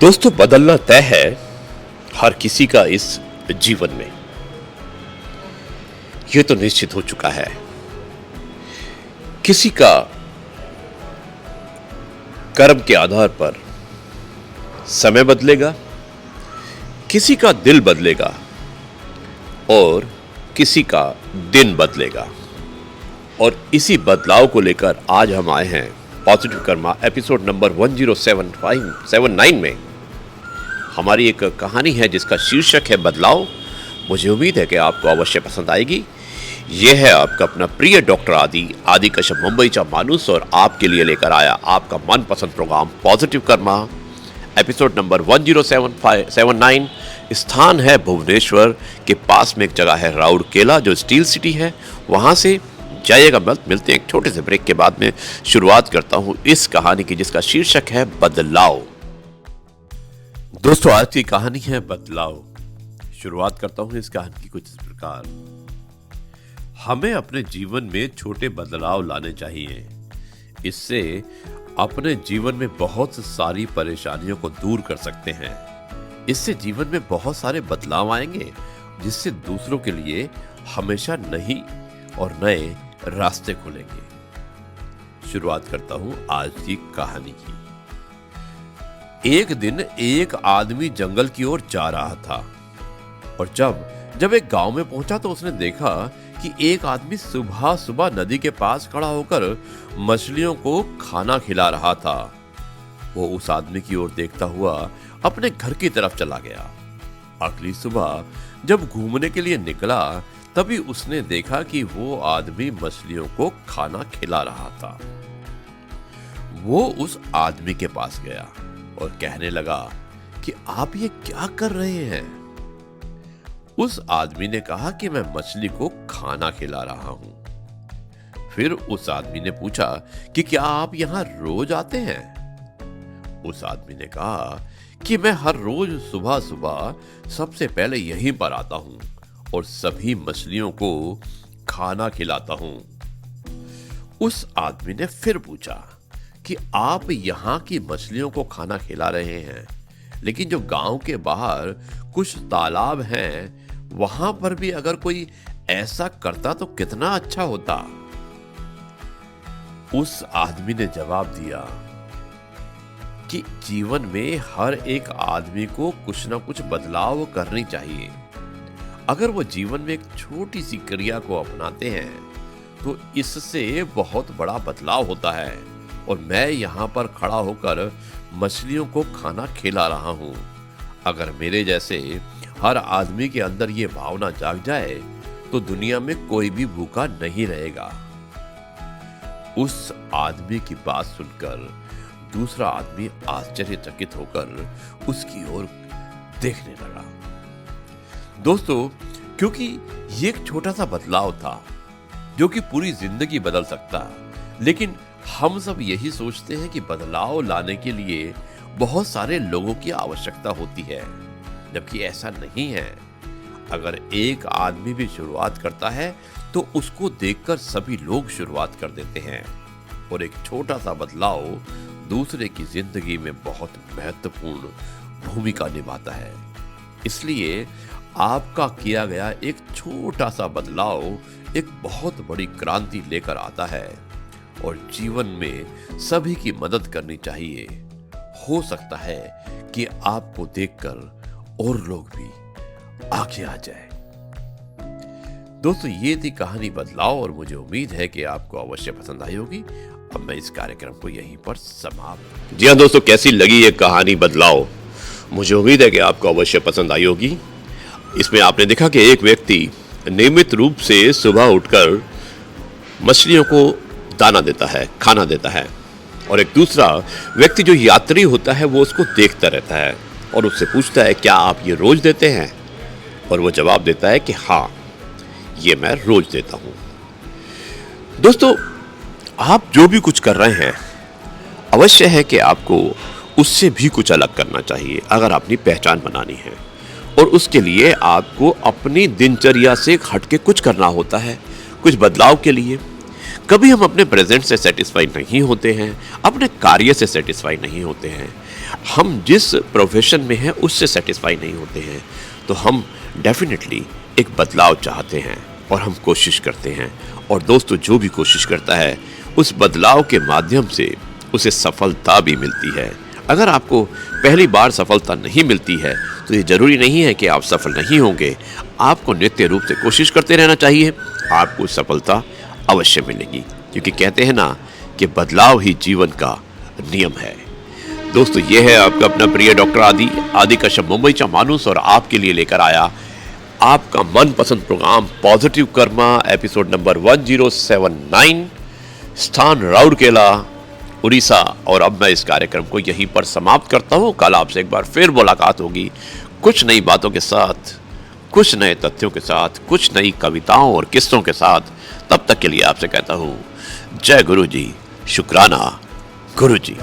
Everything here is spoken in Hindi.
दोस्तों, बदलना तय है हर किसी का इस जीवन में। यह तो निश्चित हो चुका है। किसी का कर्म के आधार पर समय बदलेगा, किसी का दिल बदलेगा और किसी का दिन बदलेगा। और इसी बदलाव को लेकर आज हम आए हैं पॉजिटिव कर्मा एपिसोड नंबर 10779 में। हमारी एक कहानी है जिसका शीर्षक है बदलाव। मुझे उम्मीद है कि आपको अवश्य पसंद आएगी। यह है आपका अपना प्रिय डॉक्टर आदि कश्यप मुंबईचा मानुस, और आपके लिए लेकर आया आपका मनपसंद programme positive karma episode number 10779। स्थान है भुवनेश्वर के पास में एक जगह है राउरकेला, जो स्टील सिटी है। वहां से जाइएगा। मिलते हैं एक छोटे से ब्रेक के बाद में। शुरुआत करता हूं इस कहानी की जिसका शीर्षक है बदलाव। दोस्तों, आज की कहानी है बदलाव। शुरुआत करता हूं इस कहानी की कुछ इस प्रकार। हमें अपने जीवन में छोटे बदलाव लाने चाहिए। इससे अपने जीवन में बहुत सारी परेशानियों को दूर कर सकते हैं। इससे जीवन में बहुत सारे बदलाव आएंगे, जिससे दूसरों के लिए हमेशा नई और नए रास्ते खुलेंगे। शुरुआत करता हूं आज की कहानी की। एक दिन एक आदमी जंगल की ओर जा रहा था, और जब एक गांव में पहुंचा तो उसने देखा कि एक आदमी सुबह सुबह नदी के पास खड़ा होकर मछलियों को खाना खिला रहा था। वो उस आदमी की ओर देखता हुआ अपने घर की तरफ चला गया। अगली सुबह जब घूमने के लिए निकला, तभी उसने देखा कि वो आदमी मछलियों को खाना खिला रहा था। वो उस आदमी के पास गया और कहने लगा कि आप ये क्या कर रहे हैं? उस आदमी ने कहा कि मैं मछली को खाना खिला रहा हूं। फिर उस आदमी ने पूछा कि क्या आप यहां रोज आते हैं? उस आदमी ने कहा कि मैं हर रोज सुबह सुबह सबसे पहले यहीं पर आता हूं और सभी मछलियों को खाना खिलाता हूं। उस आदमी ने फिर पूछा कि आप यहां की मछलियों को खाना खिला रहे हैं, लेकिन जो गांव के बाहर कुछ तालाब हैं, वहां पर भी अगर कोई ऐसा करता तो कितना अच्छा होता। उस आदमी ने जवाब दिया कि जीवन में हर एक आदमी को कुछ ना कुछ बदलाव करनी चाहिए। अगर वो जीवन में एक छोटी सी क्रिया को अपनाते हैं तो इससे बहुत बड़ा बदलाव होता है। और मैं यहाँ पर खड़ा होकर मछलियों को खाना खिला रहा हूँ। अगर मेरे जैसे हर आदमी के अंदर ये भावना जाग जाए तो दुनिया में कोई भी भूखा नहीं रहेगा। उस आदमी की बात सुनकर दूसरा आदमी आश्चर्यचकित होकर उसकी ओर देखने लगा। दोस्तों, क्योंकि ये एक छोटा सा बदलाव था जो कि पूरी जिंदगी बदल सकता, लेकिन हम सब यही सोचते हैं कि बदलाव लाने के लिए बहुत सारे लोगों की आवश्यकता होती है, जबकि ऐसा नहीं है। अगर एक आदमी भी शुरुआत करता है तो उसको देखकर सभी लोग शुरुआत कर देते हैं, और एक छोटा सा बदलाव दूसरे की जिंदगी में बहुत महत्वपूर्ण भूमिका निभाता है। इसलिए आपका किया गया एक छोटा सा बदलाव एक बहुत बड़ी क्रांति लेकर आता है, और जीवन में सभी की मदद करनी चाहिए। हो सकता है कि आपको देखकर और लोग भी आगे आ जाए। दोस्तों, ये थी कहानी बदलाव, और मुझे उम्मीद है कि आपको अवश्य पसंद आई होगी। अब मैं इस कार्यक्रम को यहीं पर समाप्त। जी हाँ दोस्तों, कैसी लगी ये कहानी बदलाव? मुझे उम्मीद है कि आपको अवश्य पसंद आई होगी। इसमें आपने देखा कि एक व्यक्ति नियमित रूप से सुबह उठकर मछलियों को दाना देता है, खाना देता है, और एक दूसरा व्यक्ति जो यात्री होता है वो उसको देखता रहता है और उससे पूछता है, क्या आप ये रोज देते हैं? और वो जवाब देता है कि हाँ, ये मैं रोज देता हूं। दोस्तों, आप जो भी कुछ कर रहे हैं, अवश्य है कि आपको उससे भी कुछ अलग करना चाहिए अगर अपनी पहचान बनानी है। और उसके लिए आपको अपनी दिनचर्या से हटके कुछ करना होता है, कुछ बदलाव के लिए। कभी हम अपने प्रेजेंट से सेटिस्फाई नहीं होते हैं, अपने कार्य से सेटिस्फाई नहीं होते हैं, हम जिस प्रोफेशन में हैं उससे सेटिस्फाई नहीं होते हैं, तो हम डेफिनेटली एक बदलाव चाहते हैं और हम कोशिश करते हैं। और दोस्तों, जो भी कोशिश करता है उस बदलाव के माध्यम से उसे सफलता भी मिलती है। अगर आपको पहली बार सफलता नहीं मिलती है तो ये जरूरी नहीं है कि आप सफल नहीं होंगे। आपको नित्य रूप से कोशिश करते रहना चाहिए, आपको सफलता अवश्य मिलेगी, क्योंकि कहते हैं ना कि बदलाव ही जीवन का नियम है। दोस्तों, ये है आपका अपना प्रिय डॉक्टर आदि कश्यप मुंबईचा माणूस, और आपके लिए लेकर आया आपका मनपसंद programme positive karma, episode number 1079, स्थान राउरकेला, उड़ीसा। और अब मैं इस कार्यक्रम को यहीं पर समाप्त करता हूँ। कल आपसे एक बार फिर मुलाकात होगी, कुछ नई बातों के साथ, कुछ नए तथ्यों के साथ, कुछ नई कविताओं और किस्सों के साथ। तब तक के लिए आपसे कहता हूँ जय गुरु जी, शुक्राना गुरु जी।